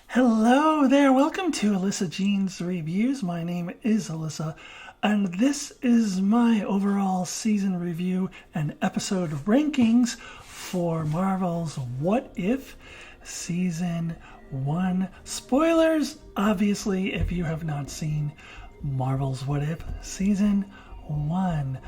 Hello there, welcome to Alyssa Jean's Reviews. My name is Alyssa, and this is my overall season review and episode rankings for Marvel's What If Season 1. Spoilers, obviously, if you have not seen Marvel's What If Season 1.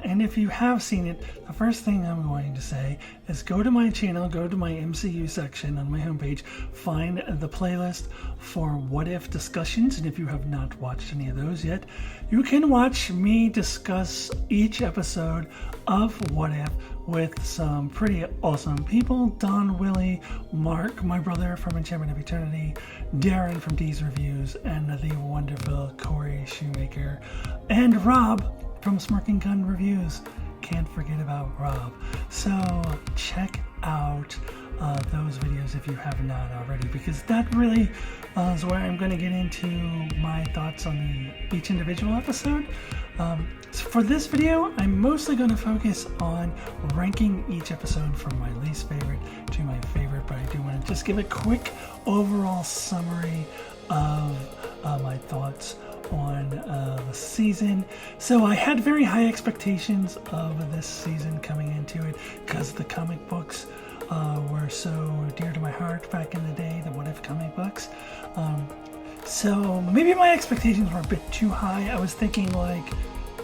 And if you have seen it, the first thing I'm going to say is go to my channel, go to my MCU section on my homepage, find the playlist for What If discussions, and if you have not watched any of those yet, you can watch me discuss each episode of What If with some pretty awesome people. Don, Willie, Mark, my brother from Enchantment of Eternity, Darren from D's Reviews, and the wonderful Corey Shoemaker, and Rob from Smirking Gun Reviews. Can't forget about Rob. So check out those videos if you have not already, because that really is where I'm going to get into my thoughts on each individual episode. So for this video, I'm mostly going to focus on ranking each episode from my least favorite to my favorite, but I do want to just give a quick overall summary of my thoughts on the season. So I had very high expectations of this season coming into it because the comic books were so dear to my heart back in the day, the What If comic books. So maybe my expectations were a bit too high. I was thinking like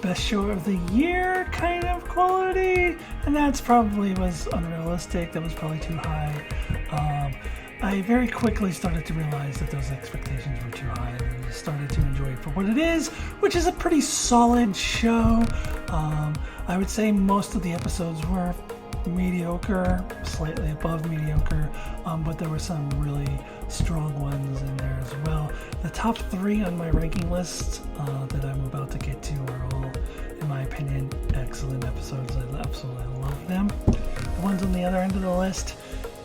best show of the year kind of quality, and that's probably was unrealistic. That was probably too high. I very quickly started to realize that those expectations were too high, and I started to enjoy it for what it is, which is a pretty solid show. I would say most of the episodes were mediocre, slightly above mediocre, but there were some really strong ones in there as well. The top 3 on my ranking list that I'm about to get to are all, in my opinion, excellent episodes. I absolutely love them. The ones on the other end of the list,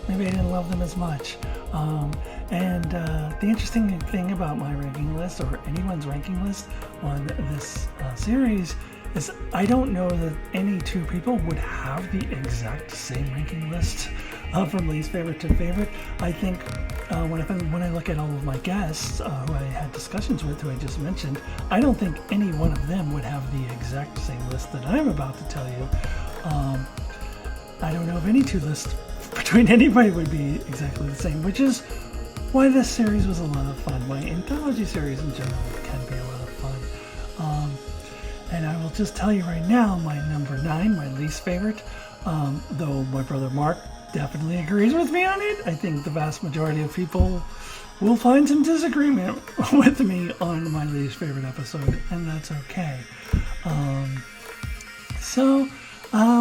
maybe I didn't love them as much. The interesting thing about my ranking list, or anyone's ranking list on this series, is I don't know that any two people would have the exact same ranking list from least favorite to favorite. I think when I look at all of my guests who I had discussions with, who I just mentioned, I don't think any one of them would have the exact same list that I'm about to tell you. I don't know if any two lists between anybody would be exactly the same, which is why this series was a lot of fun. My anthology series in general can be a lot of fun. And I will just tell you right now, my number 9, my least favorite, though my brother Mark definitely agrees with me on it, I think the vast majority of people will find some disagreement with me on my least favorite episode, and that's okay.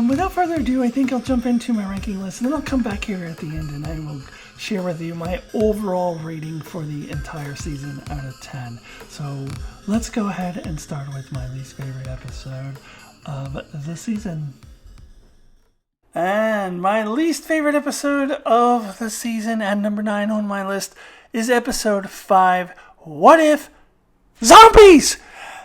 Without further ado, I think I'll jump into my ranking list, and then I'll come back here at the end and I will share with you my overall rating for the entire season out of 10. So let's go ahead and start with my least favorite episode of the season. And my least favorite episode of the season, and number 9 on my list, is episode 5, What If Zombies?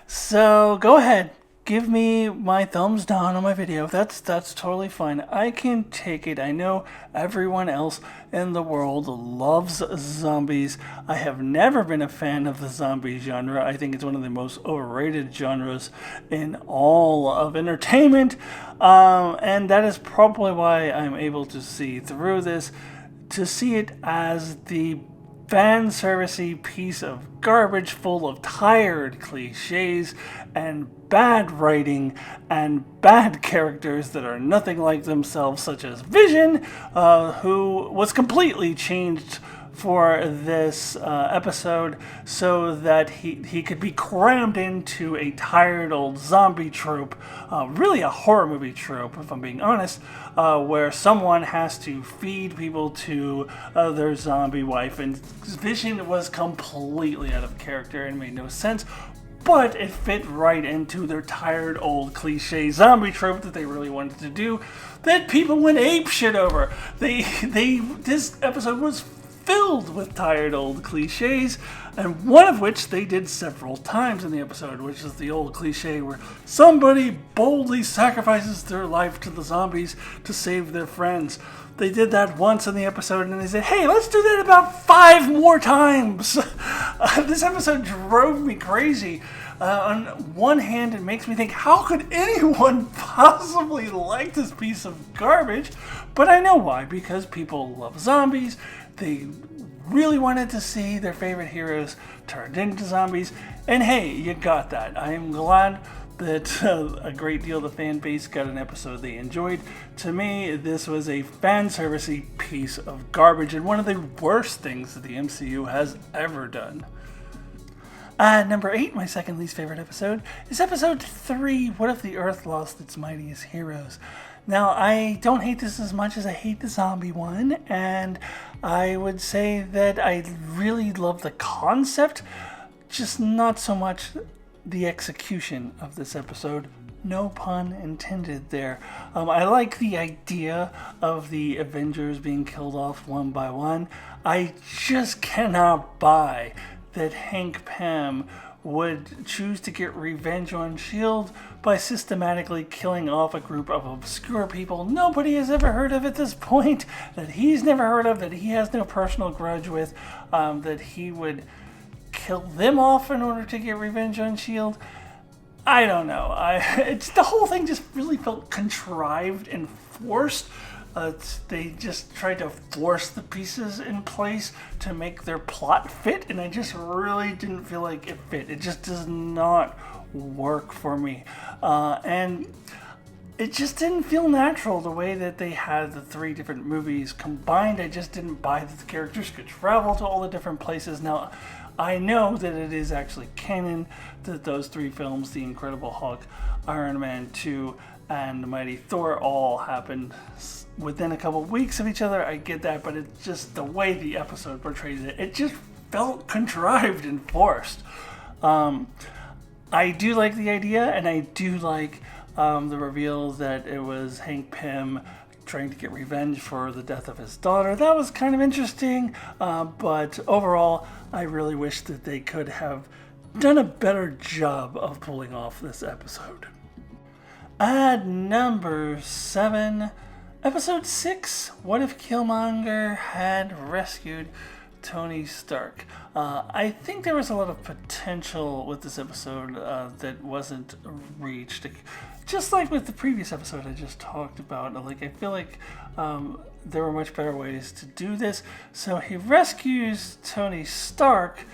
So go ahead. Give me my thumbs down on my video. That's totally fine. I can take it. I know everyone else in the world loves zombies. I have never been a fan of the zombie genre. I think it's one of the most overrated genres in all of entertainment. And that is probably why I'm able to see through this, to see it as the fan servicey piece of garbage full of tired cliches and bad writing and bad characters that are nothing like themselves, such as Vision, who was completely changed for this episode so that he could be crammed into a tired old zombie trope, really a horror movie trope, if I'm being honest, where someone has to feed people to their zombie wife, and Vision was completely out of character and made no sense. But it fit right into their tired old cliche zombie trope that they really wanted to do, that people went apeshit over. This episode was filled with tired old cliches, and one of which they did several times in the episode, which is the old cliche where somebody boldly sacrifices their life to the zombies to save their friends. They did that once in the episode, and they said, hey, let's do that about 5 more times. This episode drove me crazy. On one hand, it makes me think, how could anyone possibly like this piece of garbage? But I know why, because people love zombies. They really wanted to see their favorite heroes turned into zombies. And hey, you got that. I am glad that a great deal of the fan base got an episode they enjoyed. To me, this was a fan servicey piece of garbage and one of the worst things that the MCU has ever done. Number 8, my second least favorite episode, is episode 3, What If the Earth Lost Its Mightiest Heroes? Now, I don't hate this as much as I hate the zombie one, and I would say that I really love the concept, just not so much the execution of this episode. No pun intended there. I like the idea of the Avengers being killed off one by one. I just cannot buy that Hank Pym would choose to get revenge on S.H.I.E.L.D. by systematically killing off a group of obscure people nobody has ever heard of at this point, that he's never heard of, that he has no personal grudge with, that he would kill them off in order to get revenge on S.H.I.E.L.D. I don't know. It's the whole thing just really felt contrived and forced. They just tried to force the pieces in place to make their plot fit, and I just really didn't feel like it fit. It just does not work for me. And it just didn't feel natural the way that they had the 3 different movies combined. I just didn't buy that the characters could travel to all the different places. Now, I know that it is actually canon that those 3 films, The Incredible Hulk, Iron Man 2, and Mighty Thor, all happened within a couple weeks of each other. I get that, but it's just the way the episode portrays it. It just felt contrived and forced. I do like the idea, and I do like the reveal that it was Hank Pym trying to get revenge for the death of his daughter. That was kind of interesting, but overall, I really wish that they could have done a better job of pulling off this episode. At number 7, episode 6, What If Killmonger Had Rescued Tony Stark? I think there was a lot of potential with this episode that wasn't reached. Just like with the previous episode I just talked about. I feel like there were much better ways to do this. So he rescues Tony Stark,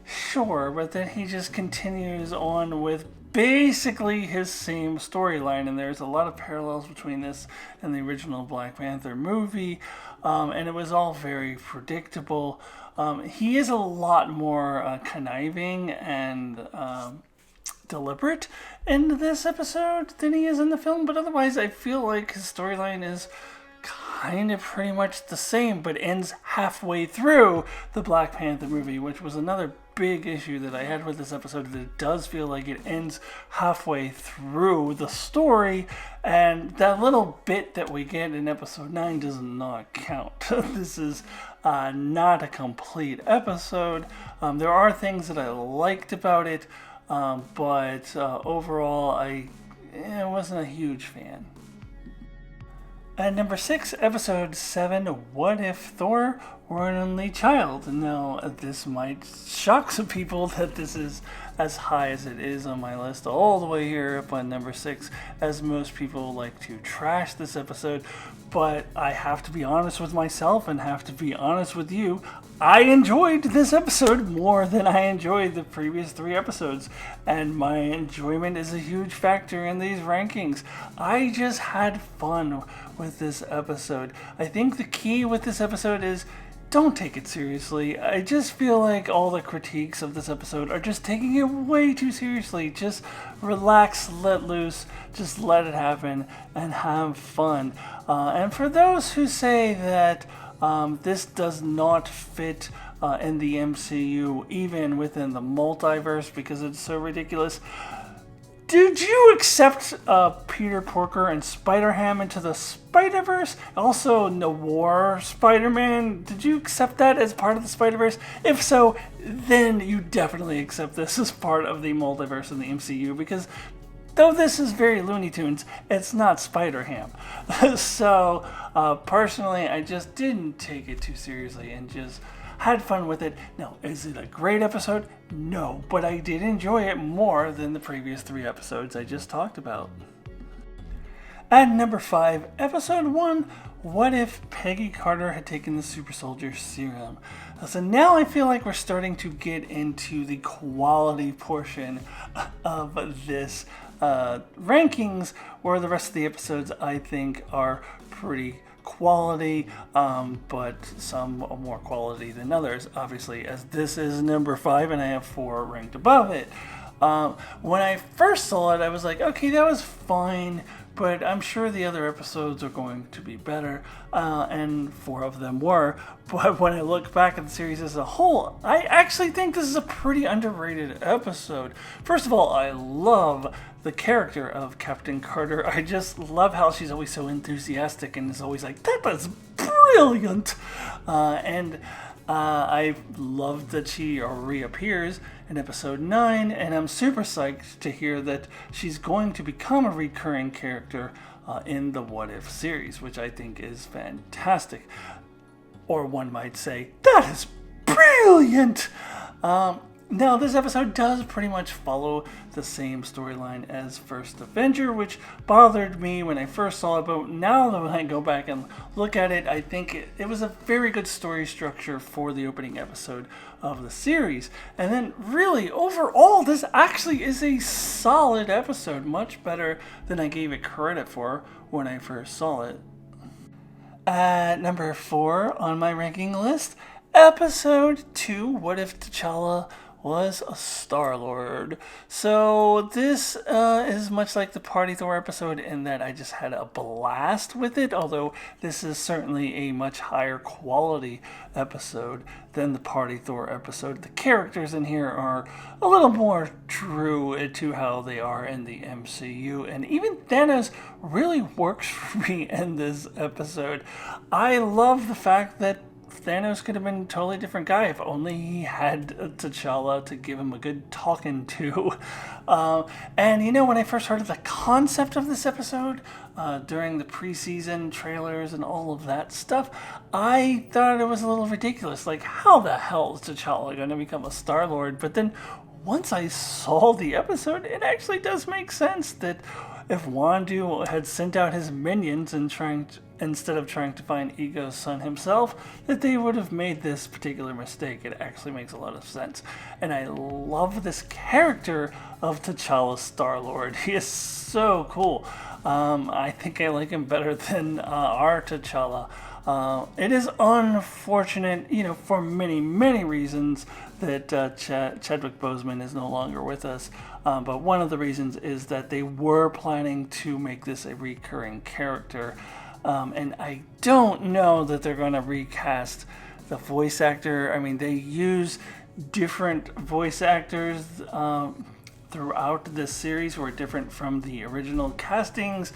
sure, but then he just continues on with basically his same storyline, and there's a lot of parallels between this and the original Black Panther movie, and it was all very predictable. He is a lot more conniving and deliberate in this episode than he is in the film, but otherwise I feel like his storyline is kind of pretty much the same, but ends halfway through the Black Panther movie, which was another big issue that I had with this episode, that it does feel like it ends halfway through the story, and that little bit that we get in episode 9 does not count. This is not a complete episode. There are things that I liked about it, but overall I wasn't a huge fan. At number 6, episode 7, What If Thor Were an Only Child? Now, this might shock some people that this is as high as it is on my list, all the way here up on number 6, as most people like to trash this episode. But I have to be honest with myself and have to be honest with you. I enjoyed this episode more than I enjoyed the previous 3 episodes, and my enjoyment is a huge factor in these rankings. I just had fun with this episode. I think the key with this episode is don't take it seriously. I just feel like all the critiques of this episode are just taking it way too seriously. Just relax, let loose, just let it happen, and have fun. And for those who say that this does not fit in the MCU, even within the multiverse, because it's so ridiculous, Did you accept Peter Porker and Spider-Ham into the Spider-Verse? Also, Noir Spider-Man, did you accept that as part of the Spider-Verse? If so, then you definitely accept this as part of the multiverse in the MCU, because though this is very Looney Tunes, it's not Spider-Ham. So, personally, I just didn't take it too seriously and just had fun with it. Now, is it a great episode? No, but I did enjoy it more than the previous 3 episodes I just talked about. At number 5, episode 1, what if Peggy Carter had taken the super soldier serum? So now I feel like we're starting to get into the quality portion of this rankings, where the rest of the episodes I think are pretty quality, but some are more quality than others, obviously, as this is number 5 and I have 4 ranked above it. When I first saw it, I was like, okay, that was fine, but I'm sure the other episodes are going to be better, and 4 of them were. But when I look back at the series as a whole, I actually think this is a pretty underrated episode. First of all, I love the character of Captain Carter. I just love how she's always so enthusiastic and is always like, that was brilliant! I love that she reappears in episode 9, and I'm super psyched to hear that she's going to become a recurring character in the What If series, which I think is fantastic. Or one might say, that is brilliant! Now, this episode does pretty much follow the same storyline as First Avenger, which bothered me when I first saw it, but now that when I go back and look at it, I think it was a very good story structure for the opening episode of the series. And then, really, overall, this actually is a solid episode, much better than I gave it credit for when I first saw it. At number 4 on my ranking list, episode 2, What If T'Challa was a Star-Lord. So this is much like the Party Thor episode in that I just had a blast with it, although this is certainly a much higher quality episode than the Party Thor episode. The characters in here are a little more true to how they are in the MCU, and even Thanos really works for me in this episode. I love the fact that Thanos could have been a totally different guy if only he had T'Challa to give him a good talking to. And when I first heard of the concept of this episode during the preseason trailers and all of that stuff, I thought it was a little ridiculous. Like, how the hell is T'Challa going to become a Star-Lord? But then once I saw the episode, it actually does make sense that if Wandu had sent out his minions and instead of trying to find Ego's son himself, that they would have made this particular mistake. It actually makes a lot of sense. And I love this character of T'Challa Star-Lord. He is so cool. I think I like him better than our T'Challa. It is unfortunate, for many, many reasons that Chadwick Boseman is no longer with us. But one of the reasons is that they were planning to make this a recurring character. And I don't know that they're going to recast the voice actor. I mean, they use different voice actors throughout this series who are different from the original castings.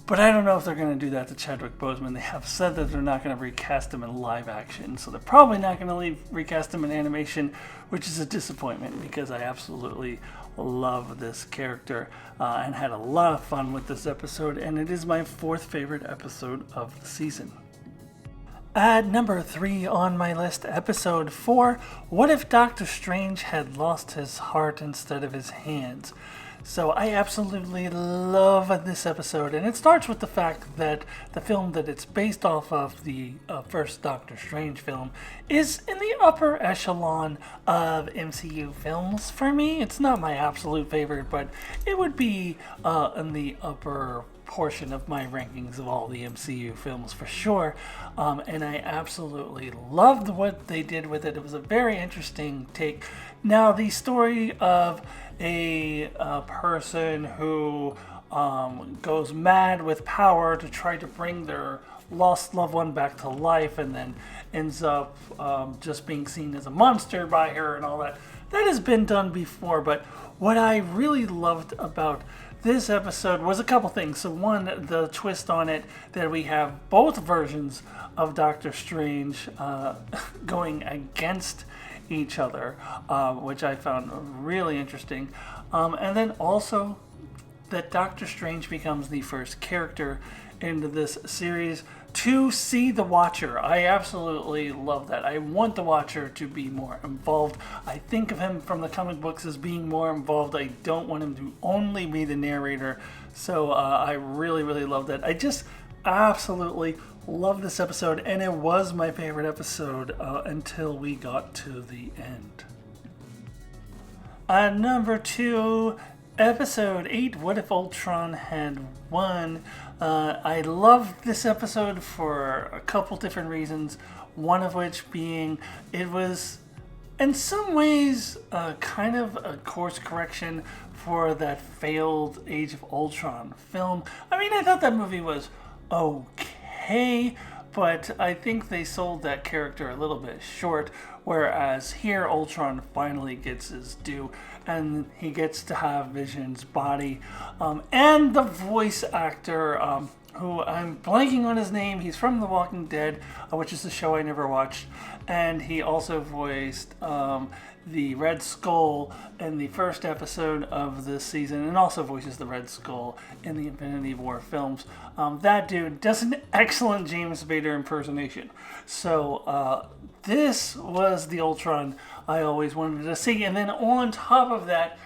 But I don't know if they're going to do that to Chadwick Boseman. They have said that they're not going to recast him in live action. So they're probably not going to recast him in animation, which is a disappointment because I absolutely love this character and had a lot of fun with this episode. And it is my 4th favorite episode of the season. At number 3 on my list, episode 4, What If Doctor Strange had lost his heart instead of his hands? So I absolutely love this episode, and it starts with the fact that the film that it's based off of, the first Doctor Strange film, is in the upper echelon of MCU films for me. It's not my absolute favorite, but it would be in the upper portion of my rankings of all the MCU films for sure. And I absolutely loved what they did with it. It was a very interesting take. Now, the story of a person who goes mad with power to try to bring their lost loved one back to life and then ends up just being seen as a monster by her and all that. that has been done before, but what I really loved about this episode was a couple things. So one, the twist on it that we have both versions of Doctor Strange going against each other, which I found really interesting. And then also that Doctor Strange becomes the first character into this series to see the Watcher. I absolutely love that. I want the Watcher to be more involved. I think of him from the comic books as being more involved. I don't want him to only be the narrator. So I really, really love that. I just absolutely love this episode, and it was my favorite episode until we got to the end. Number 2, Episode 8, What If Ultron Had Won? I loved this episode for a couple different reasons, one of which being it was in some ways kind of a course correction for that failed Age of Ultron film. I mean, I thought that movie was okay, but I think they sold that character a little bit short, whereas here Ultron finally gets his due, and he gets to have Vision's body. And the voice actor, who I'm blanking on his name, he's from The Walking Dead, which is a show I never watched, and he also voiced the Red Skull in the first episode of this season, and also voices the Red Skull in the Infinity War films. That dude does an excellent James Spader impersonation. So this was the Ultron I always wanted to see. And then on top of that,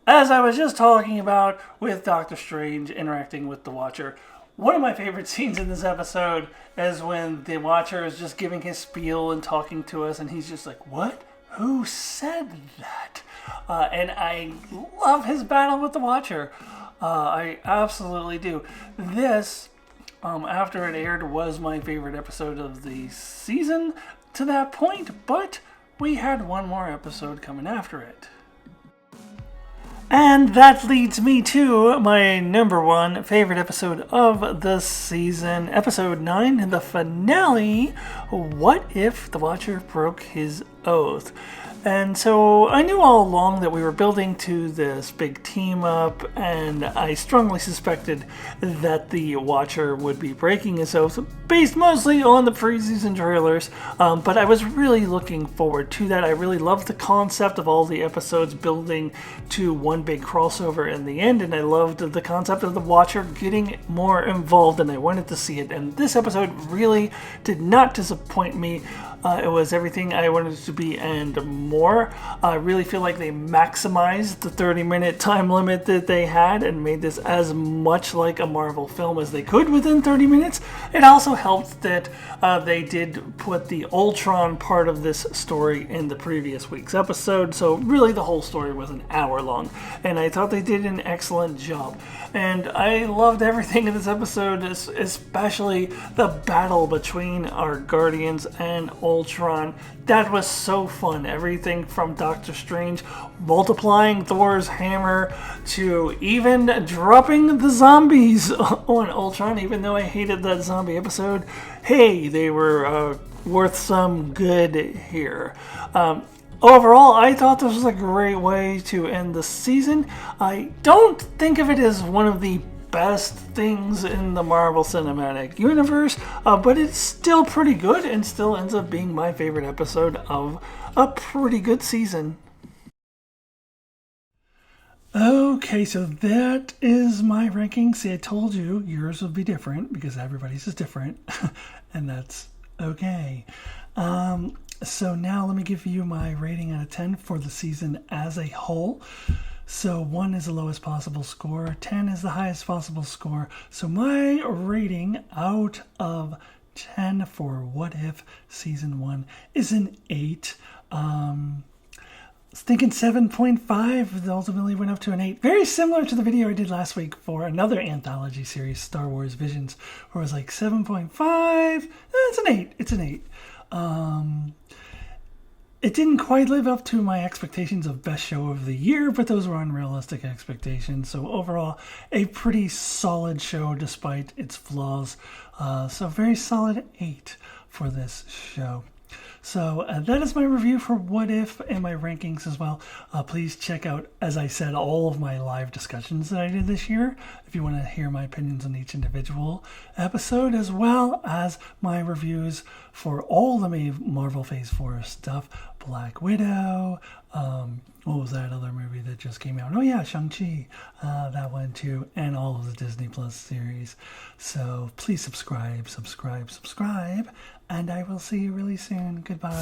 as I was just talking about with Doctor Strange interacting with the Watcher, one of my favorite scenes in this episode is when the Watcher is just giving his spiel and talking to us, and he's just like, what? Who said that? And I love his battle with the Watcher. I absolutely do. This, after it aired, was my favorite episode of the season to that point, but we had one more episode coming after it. And that leads me to my number 1 favorite episode of the season, episode 9, the finale, What If the Watcher Broke His Oath? And so I knew all along that we were building to this big team up, and I strongly suspected that the Watcher would be breaking his oath, based mostly on the preseason trailers, but I was really looking forward to that. I really loved the concept of all the episodes building to one big crossover in the end, and I loved the concept of the Watcher getting more involved, and I wanted to see it. And this episode really did not disappoint me. It was everything I wanted it to be and more. I really feel like they maximized the 30-minute time limit that they had and made this as much like a Marvel film as they could within 30 minutes. It also helped that they did put the Ultron part of this story in the previous week's episode, so really the whole story was an hour long, and I thought they did an excellent job. And I loved everything in this episode, especially the battle between our Guardians and Ultron. That was so fun. Everything from Doctor Strange multiplying Thor's hammer to even dropping the zombies on Ultron, even though I hated that zombie episode. Hey, they were worth some good here. Overall, I thought this was a great way to end the season. I don't think of it as one of the best things in the Marvel Cinematic Universe, but it's still pretty good and still ends up being my favorite episode of a pretty good season. Okay, so that is my ranking. See, I told you yours would be different because everybody's is different, and that's okay. So now let me give you my rating out of 10 for the season as a whole. So 1 is the lowest possible score, 10 is the highest possible score. So my rating out of 10 for What If Season 1 is an 8. I was thinking 7.5, ultimately went up to an 8. Very similar to the video I did last week for another anthology series, Star Wars Visions, where it was like 7.5. It's an 8. It's an 8. It didn't quite live up to my expectations of best show of the year, but those were unrealistic expectations. So overall, a pretty solid show despite its flaws. So very solid 8 for this show. So that is my review for What If and my rankings as well. Please check out, as I said, all of my live discussions that I did this year if you want to hear my opinions on each individual episode, as well as my reviews for all the Marvel Phase 4 stuff. Black Widow, what was that other movie that just came out? Oh yeah, Shang-Chi, that one too, and all of the Disney Plus series. So please subscribe, and I will see you really soon. Goodbye.